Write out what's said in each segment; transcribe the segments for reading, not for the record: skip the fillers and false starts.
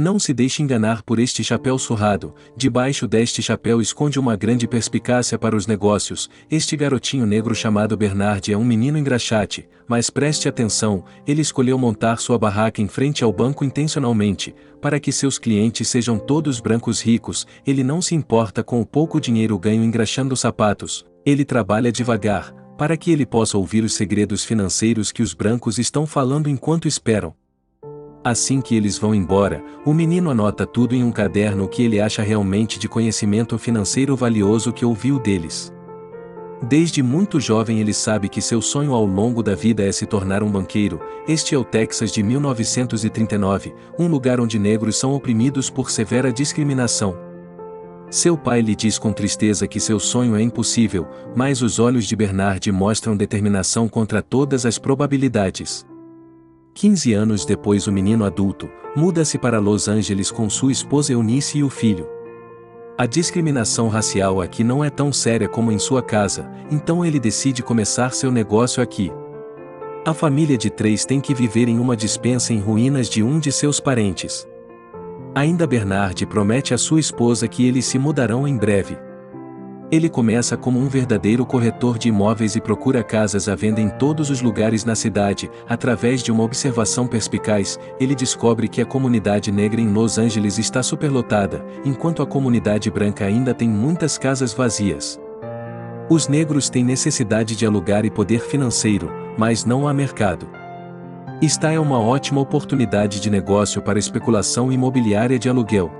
Não se deixe enganar por este chapéu surrado, debaixo deste chapéu esconde uma grande perspicácia para os negócios. Este garotinho negro chamado Bernard é um menino engraxate, mas preste atenção, ele escolheu montar sua barraca em frente ao banco intencionalmente, para que seus clientes sejam todos brancos ricos. Ele não se importa com o pouco dinheiro ganho engraxando sapatos, ele trabalha devagar, para que ele possa ouvir os segredos financeiros que os brancos estão falando enquanto esperam. Assim que eles vão embora, o menino anota tudo em um caderno que ele acha realmente de conhecimento financeiro valioso que ouviu deles. Desde muito jovem ele sabe que seu sonho ao longo da vida é se tornar um banqueiro. Este é o Texas de 1939, um lugar onde negros são oprimidos por severa discriminação. Seu pai lhe diz com tristeza que seu sonho é impossível, mas os olhos de Bernard mostram determinação contra todas as probabilidades. 15 anos depois o menino adulto, muda-se para Los Angeles com sua esposa Eunice e o filho. A discriminação racial aqui não é tão séria como em sua casa, então ele decide começar seu negócio aqui. A família de 3 tem que viver em uma despensa em ruínas de um de seus parentes. Ainda Bernard promete à sua esposa que eles se mudarão em breve. Ele começa como um verdadeiro corretor de imóveis e procura casas à venda em todos os lugares na cidade. Através de uma observação perspicaz, ele descobre que a comunidade negra em Los Angeles está superlotada, enquanto a comunidade branca ainda tem muitas casas vazias. Os negros têm necessidade de alugar e poder financeiro, mas não há mercado. Esta é uma ótima oportunidade de negócio para especulação imobiliária de aluguel.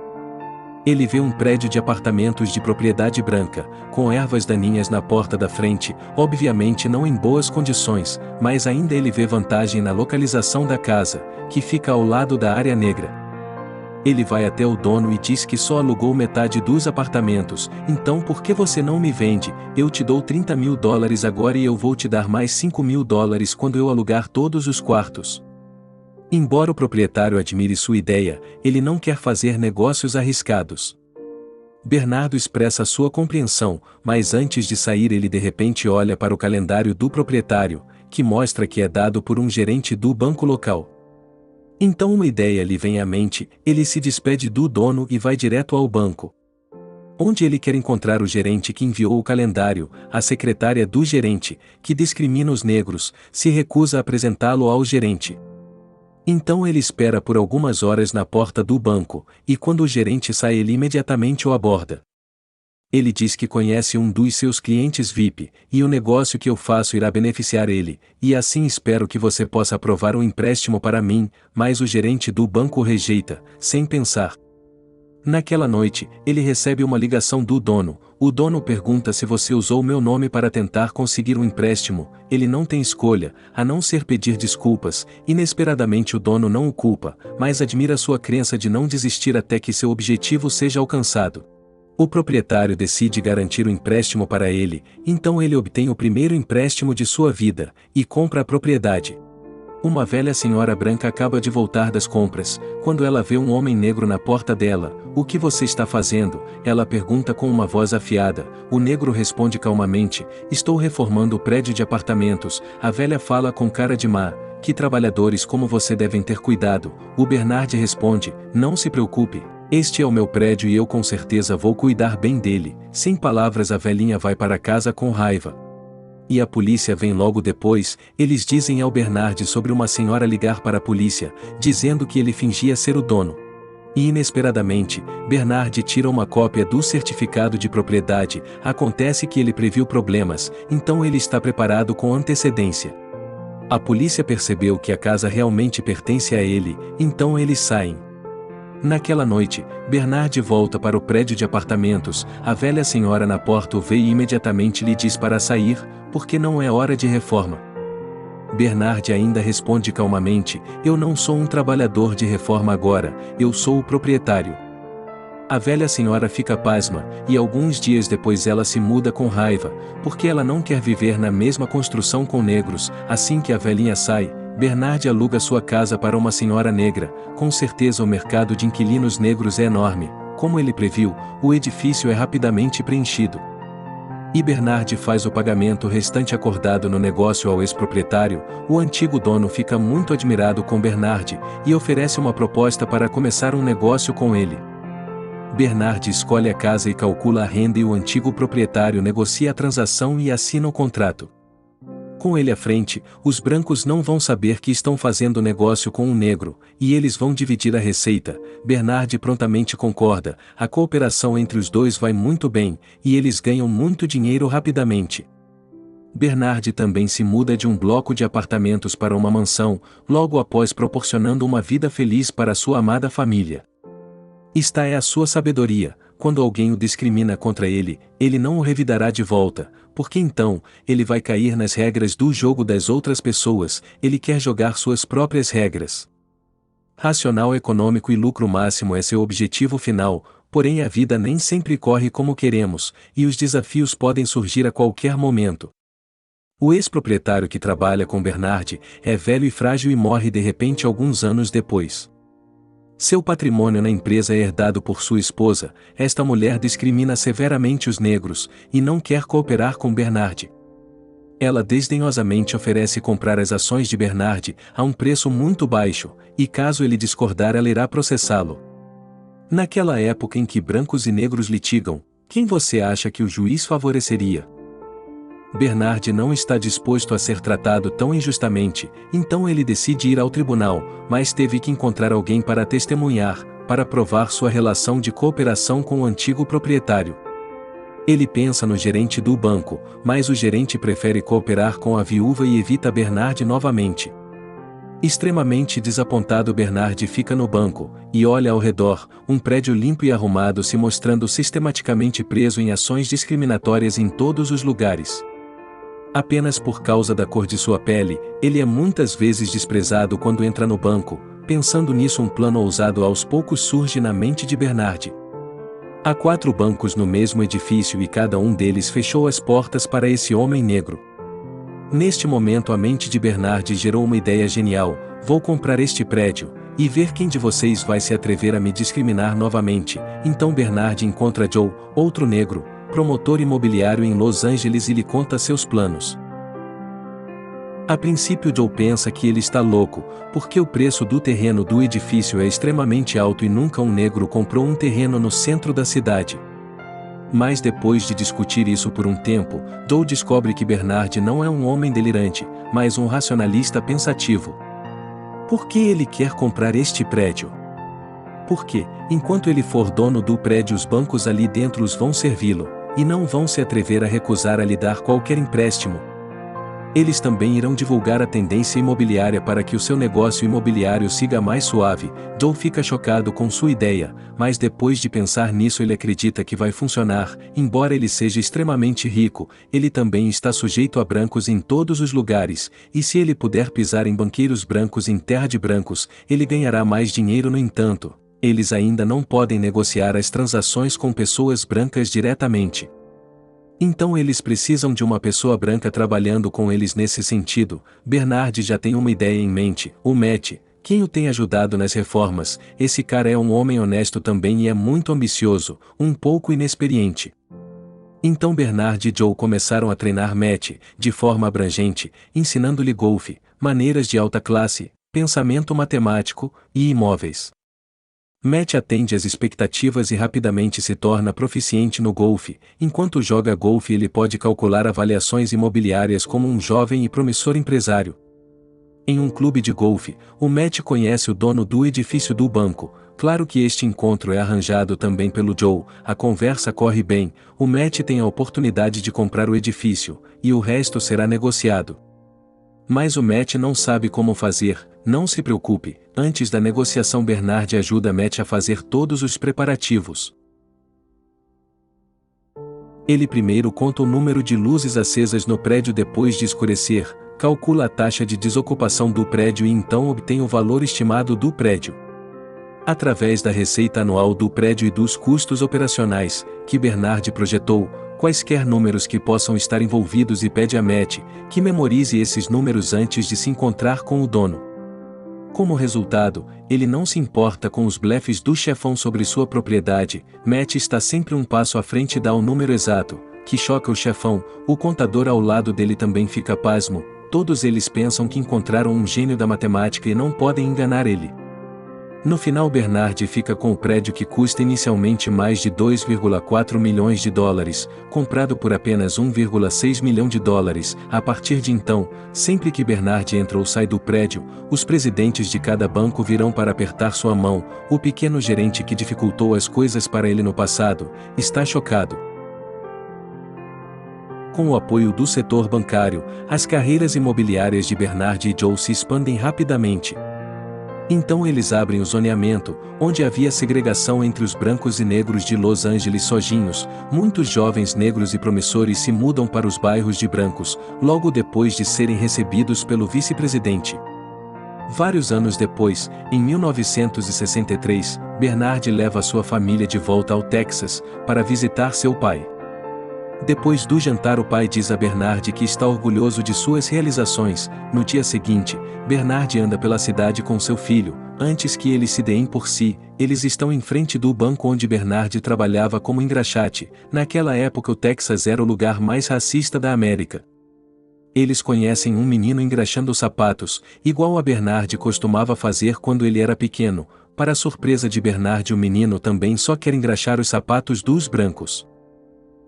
Ele vê um prédio de apartamentos de propriedade branca, com ervas daninhas na porta da frente, obviamente não em boas condições, mas ainda ele vê vantagem na localização da casa, que fica ao lado da área negra. Ele vai até o dono e diz que só alugou metade dos apartamentos. Então por que você não me vende? Eu te dou $30.000 agora e eu vou te dar mais $5.000 quando eu alugar todos os quartos. Embora o proprietário admire sua ideia, ele não quer fazer negócios arriscados. Bernardo expressa sua compreensão, mas antes de sair ele de repente olha para o calendário do proprietário, que mostra que é dado por um gerente do banco local. Então uma ideia lhe vem à mente, ele se despede do dono e vai direto ao banco. Onde ele quer encontrar o gerente que enviou o calendário, a secretária do gerente, que discrimina os negros, se recusa a apresentá-lo ao gerente. Então ele espera por algumas horas na porta do banco, e quando o gerente sai ele imediatamente o aborda. Ele diz que conhece um dos seus clientes VIP, e o negócio que eu faço irá beneficiar ele, e assim espero que você possa aprovar um empréstimo para mim, mas o gerente do banco rejeita, sem pensar. Naquela noite, ele recebe uma ligação do dono. O dono pergunta se você usou meu nome para tentar conseguir um empréstimo. Ele não tem escolha, a não ser pedir desculpas. Inesperadamente o dono não o culpa, mas admira sua crença de não desistir até que seu objetivo seja alcançado. O proprietário decide garantir o empréstimo para ele, então ele obtém o primeiro empréstimo de sua vida, e compra a propriedade. Uma velha senhora branca acaba de voltar das compras. Quando ela vê um homem negro na porta dela, "O que você está fazendo?" Ela pergunta com uma voz afiada. O negro responde calmamente, "Estou reformando o prédio de apartamentos." A velha fala com cara de má, "Que trabalhadores como você devem ter cuidado." O Bernard responde, "Não se preocupe, este é o meu prédio e eu com certeza vou cuidar bem dele." Sem palavras a velhinha vai para casa com raiva. E a polícia vem logo depois. Eles dizem ao Bernard sobre uma senhora ligar para a polícia, dizendo que ele fingia ser o dono. E inesperadamente, Bernard tira uma cópia do certificado de propriedade. Acontece que ele previu problemas, então ele está preparado com antecedência. A polícia percebeu que a casa realmente pertence a ele, então eles saem. Naquela noite, Bernard volta para o prédio de apartamentos. A velha senhora na porta o vê e imediatamente lhe diz para sair, porque não é hora de reforma. Bernard ainda responde calmamente, "Eu não sou um trabalhador de reforma agora, eu sou o proprietário." A velha senhora fica pasma, e alguns dias depois ela se muda com raiva, porque ela não quer viver na mesma construção com negros. Assim que a velhinha sai, Bernard aluga sua casa para uma senhora negra. Com certeza o mercado de inquilinos negros é enorme. Como ele previu, o edifício é rapidamente preenchido. E Bernard faz o pagamento restante acordado no negócio ao ex-proprietário. O antigo dono fica muito admirado com Bernard e oferece uma proposta para começar um negócio com ele. Bernard escolhe a casa e calcula a renda e o antigo proprietário negocia a transação e assina o contrato. Com ele à frente, os brancos não vão saber que estão fazendo negócio com um negro, e eles vão dividir a receita. Bernard prontamente concorda, a cooperação entre os dois vai muito bem, e eles ganham muito dinheiro rapidamente. Bernard também se muda de um bloco de apartamentos para uma mansão, logo após proporcionando uma vida feliz para sua amada família. Esta é a sua sabedoria: quando alguém o discrimina contra ele, ele não o revidará de volta, porque então, ele vai cair nas regras do jogo das outras pessoas, ele quer jogar suas próprias regras. Racional econômico e lucro máximo é seu objetivo final, porém a vida nem sempre corre como queremos, e os desafios podem surgir a qualquer momento. O ex-proprietário que trabalha com Bernard é velho e frágil e morre de repente alguns anos depois. Seu patrimônio na empresa é herdado por sua esposa. Esta mulher discrimina severamente os negros, e não quer cooperar com Bernard. Ela desdenhosamente oferece comprar as ações de Bernard a um preço muito baixo, e caso ele discordar ela irá processá-lo. Naquela época em que brancos e negros litigam, quem você acha que o juiz favoreceria? Bernard não está disposto a ser tratado tão injustamente, então ele decide ir ao tribunal, mas teve que encontrar alguém para testemunhar, para provar sua relação de cooperação com o antigo proprietário. Ele pensa no gerente do banco, mas o gerente prefere cooperar com a viúva e evita Bernard novamente. Extremamente desapontado, Bernard fica no banco, e olha ao redor, um prédio limpo e arrumado se mostrando sistematicamente preso em ações discriminatórias em todos os lugares. Apenas por causa da cor de sua pele, ele é muitas vezes desprezado quando entra no banco. Pensando nisso, um plano ousado aos poucos surge na mente de Bernard. Há 4 bancos no mesmo edifício e cada um deles fechou as portas para esse homem negro. Neste momento a mente de Bernard gerou uma ideia genial: vou comprar este prédio, e ver quem de vocês vai se atrever a me discriminar novamente. Então Bernard encontra Joe, outro negro, promotor imobiliário em Los Angeles, e lhe conta seus planos. A princípio Joe pensa que ele está louco, porque o preço do terreno do edifício é extremamente alto e nunca um negro comprou um terreno no centro da cidade. Mas depois de discutir isso por um tempo, Joe descobre que Bernard não é um homem delirante, mas um racionalista pensativo. Por que ele quer comprar este prédio? Porque, enquanto ele for dono do prédio, os bancos ali dentro os vão servi-lo, e não vão se atrever a recusar a lhe dar qualquer empréstimo. Eles também irão divulgar a tendência imobiliária para que o seu negócio imobiliário siga mais suave. Joe fica chocado com sua ideia, mas depois de pensar nisso ele acredita que vai funcionar. Embora ele seja extremamente rico, ele também está sujeito a brancos em todos os lugares, e se ele puder pisar em banqueiros brancos em terra de brancos, ele ganhará mais dinheiro. No entanto, eles ainda não podem negociar as transações com pessoas brancas diretamente. Então eles precisam de uma pessoa branca trabalhando com eles nesse sentido. Bernard já tem uma ideia em mente: o Matt, quem o tem ajudado nas reformas. Esse cara é um homem honesto também e é muito ambicioso, um pouco inexperiente. Então Bernard e Joe começaram a treinar Matt, de forma abrangente, ensinando-lhe golfe, maneiras de alta classe, pensamento matemático, e imóveis. Matt atende às expectativas e rapidamente se torna proficiente no golfe. Enquanto joga golfe, ele pode calcular avaliações imobiliárias como um jovem e promissor empresário. Em um clube de golfe, o Matt conhece o dono do edifício do banco. Claro que este encontro é arranjado também pelo Joe. A conversa corre bem, o Matt tem a oportunidade de comprar o edifício, e o resto será negociado. Mas o Matt não sabe como fazer. Não se preocupe, antes da negociação Bernard ajuda Matt a fazer todos os preparativos. Ele primeiro conta o número de luzes acesas no prédio depois de escurecer, calcula a taxa de desocupação do prédio e então obtém o valor estimado do prédio. Através da receita anual do prédio e dos custos operacionais, que Bernard projetou, quaisquer números que possam estar envolvidos, e pede a Matt que memorize esses números antes de se encontrar com o dono. Como resultado, ele não se importa com os blefes do chefão sobre sua propriedade. Matt está sempre um passo à frente e dá o número exato. que choca o chefão, o contador ao lado dele também fica pasmo. Todos eles pensam que encontraram um gênio da matemática e não podem enganar ele. No final, Bernard fica com o prédio que custa inicialmente mais de 2,4 milhões de dólares, comprado por apenas 1,6 milhão de dólares. A partir de então, sempre que Bernard entra ou sai do prédio, os presidentes de cada banco virão para apertar sua mão. O pequeno gerente que dificultou as coisas para ele no passado está chocado. Com o apoio do setor bancário, as carreiras imobiliárias de Bernard e Joe se expandem rapidamente. Então eles abrem o zoneamento, onde havia segregação entre os brancos e negros de Los Angeles sozinhos. Muitos jovens negros e promissores se mudam para os bairros de brancos, logo depois de serem recebidos pelo vice-presidente. Vários anos depois, em 1963, Bernard leva sua família de volta ao Texas, para visitar seu pai. Depois do jantar, o pai diz a Bernard que está orgulhoso de suas realizações. No dia seguinte, Bernard anda pela cidade com seu filho. Antes que eles se deem por si, eles estão em frente do banco onde Bernard trabalhava como engraxate. Naquela época o Texas era o lugar mais racista da América. Eles conhecem um menino engraxando sapatos, igual a Bernard costumava fazer quando ele era pequeno. Para a surpresa de Bernard, o menino também só quer engraxar os sapatos dos brancos.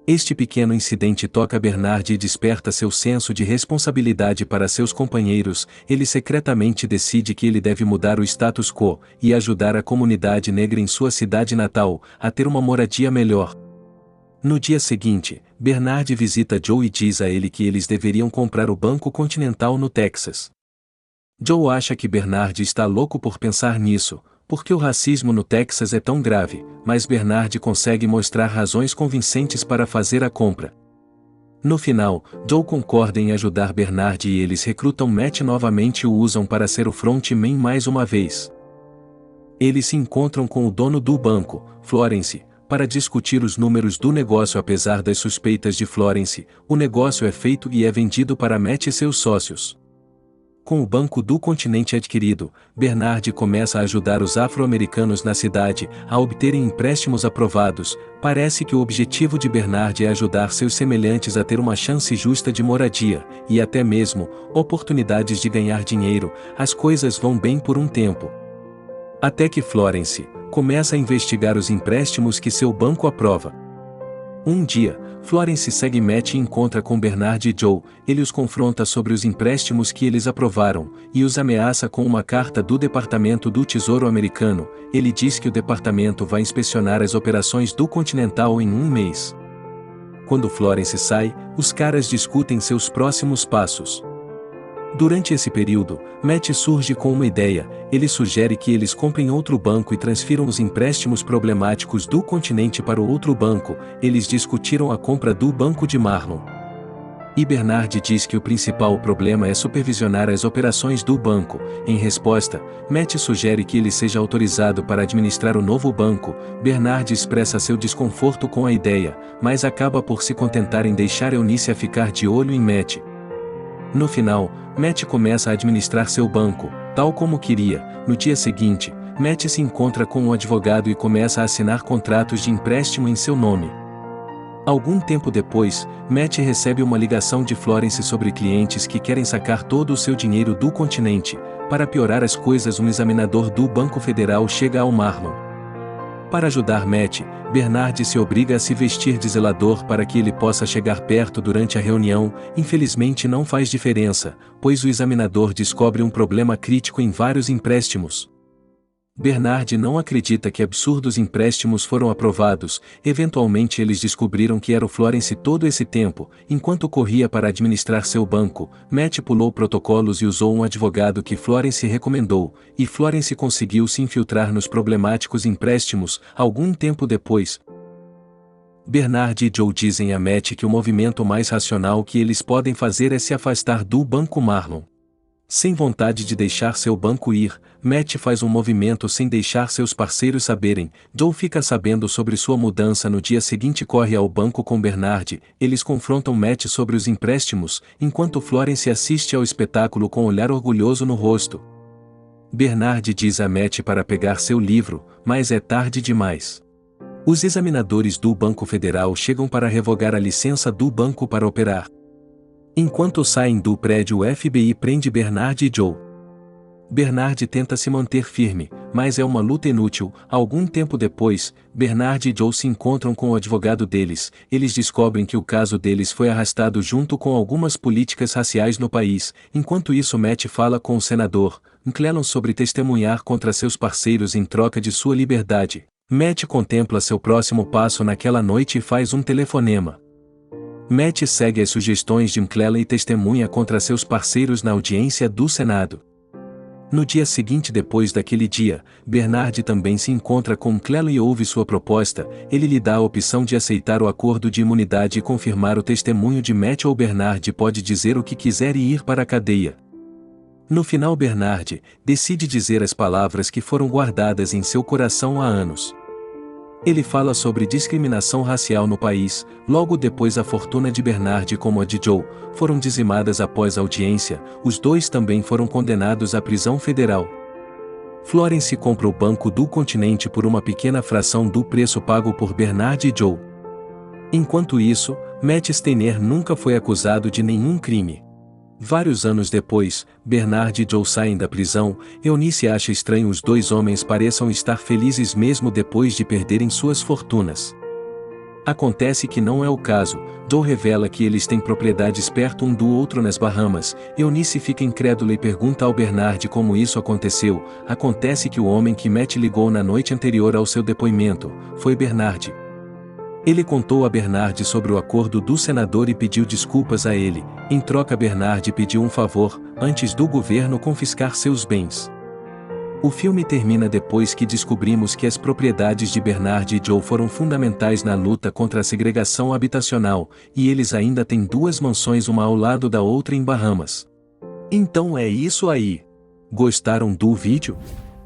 Este pequeno incidente toca Bernard e desperta seu senso de responsabilidade para seus companheiros. Ele secretamente decide que ele deve mudar o status quo e ajudar a comunidade negra em sua cidade natal a ter uma moradia melhor. No dia seguinte, Bernard visita Joe e diz a ele que eles deveriam comprar o Banco Continental no Texas. Joe acha que Bernard está louco por pensar nisso, porque o racismo no Texas é tão grave, mas Bernard consegue mostrar razões convincentes para fazer a compra. No final, Joe concorda em ajudar Bernard e eles recrutam Matt novamente e o usam para ser o frontman mais uma vez. Eles se encontram com o dono do banco, Florence, para discutir os números do negócio. Apesar das suspeitas de Florence, o negócio é feito e é vendido para Matt e seus sócios. Com o Banco do Continente adquirido, Bernard começa a ajudar os afro-americanos na cidade a obterem empréstimos aprovados. Parece que o objetivo de Bernard é ajudar seus semelhantes a ter uma chance justa de moradia, e até mesmo oportunidades de ganhar dinheiro. As coisas vão bem por um tempo. Até que Florence começa a investigar os empréstimos que seu banco aprova. Um dia, Florence segue Matt e encontra com Bernard e Joe. Ele os confronta sobre os empréstimos que eles aprovaram, e os ameaça com uma carta do Departamento do Tesouro americano. Ele diz que o departamento vai inspecionar as operações do Continental em um mês. Quando Florence sai, os caras discutem seus próximos passos. Durante esse período, Matt surge com uma ideia. Ele sugere que eles comprem outro banco e transfiram os empréstimos problemáticos do continente para o outro banco. Eles discutiram a compra do Banco de Marlon. E Bernard diz que o principal problema é supervisionar as operações do banco. Em resposta, Matt sugere que ele seja autorizado para administrar o novo banco. Bernard expressa seu desconforto com a ideia, mas acaba por se contentar em deixar Eunice ficar de olho em Matt. No final, Matt começa a administrar seu banco, tal como queria. No dia seguinte, Matt se encontra com um advogado e começa a assinar contratos de empréstimo em seu nome. Algum tempo depois, Matt recebe uma ligação de Florence sobre clientes que querem sacar todo o seu dinheiro do continente. Para piorar as coisas, um examinador do Banco Federal chega ao Marlon. Para ajudar Matt, Bernard se obriga a se vestir de zelador para que ele possa chegar perto durante a reunião. Infelizmente não faz diferença, pois o examinador descobre um problema crítico em vários empréstimos. Bernard não acredita que absurdos empréstimos foram aprovados. Eventualmente eles descobriram que era o Florence todo esse tempo. Enquanto corria para administrar seu banco, Matt pulou protocolos e usou um advogado que Florence recomendou, e Florence conseguiu se infiltrar nos problemáticos empréstimos. Algum tempo depois, Bernard e Joe dizem a Matt que o movimento mais racional que eles podem fazer é se afastar do Banco Marlon. Sem vontade de deixar seu banco ir, Matt faz um movimento sem deixar seus parceiros saberem. Joe fica sabendo sobre sua mudança no dia seguinte e corre ao banco com Bernard. Eles confrontam Matt sobre os empréstimos, enquanto Florence assiste ao espetáculo com um olhar orgulhoso no rosto. Bernard diz a Matt para pegar seu livro, mas é tarde demais. Os examinadores do Banco Federal chegam para revogar a licença do banco para operar. Enquanto saem do prédio, o FBI prende Bernard e Joe. Bernard tenta se manter firme, mas é uma luta inútil. Algum tempo depois, Bernard e Joe se encontram com o advogado deles. Eles descobrem que o caso deles foi arrastado junto com algumas políticas raciais no país. Enquanto isso, Matt fala com o senador McClellan sobre testemunhar contra seus parceiros em troca de sua liberdade. Matt contempla seu próximo passo naquela noite e faz um telefonema. Matt segue as sugestões de McClellan e testemunha contra seus parceiros na audiência do Senado. No dia seguinte, depois daquele dia, Bernard também se encontra com McClellan e ouve sua proposta. Ele lhe dá a opção de aceitar o acordo de imunidade e confirmar o testemunho de Matt, ou Bernard pode dizer o que quiser e ir para a cadeia. No final, Bernard decide dizer as palavras que foram guardadas em seu coração há anos. Ele fala sobre discriminação racial no país. Logo depois, a fortuna de Bernard como a de Joe foram dizimadas após a audiência. Os dois também foram condenados à prisão federal. Florence compra o Banco do Continente por uma pequena fração do preço pago por Bernard e Joe. Enquanto isso, Matt Steiner nunca foi acusado de nenhum crime. Vários anos depois, Bernard e Joe saem da prisão. Eunice acha estranho os dois homens pareçam estar felizes mesmo depois de perderem suas fortunas. Acontece que não é o caso. Joe revela que eles têm propriedades perto um do outro nas Bahamas. Eunice fica incrédula e pergunta ao Bernard como isso aconteceu. Acontece que o homem que Matt ligou na noite anterior ao seu depoimento foi Bernard. Ele contou a Bernard sobre o acordo do senador e pediu desculpas a ele. Em troca, Bernard pediu um favor, antes do governo confiscar seus bens. O filme termina depois que descobrimos que as propriedades de Bernard e Joe foram fundamentais na luta contra a segregação habitacional, e eles ainda têm duas mansões, uma ao lado da outra em Bahamas. Então é isso aí. Gostaram do vídeo?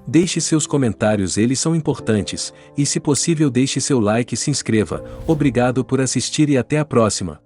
Deixe seus comentários, eles são importantes, e se possível deixe seu like e se inscreva. Obrigado por assistir e até a próxima.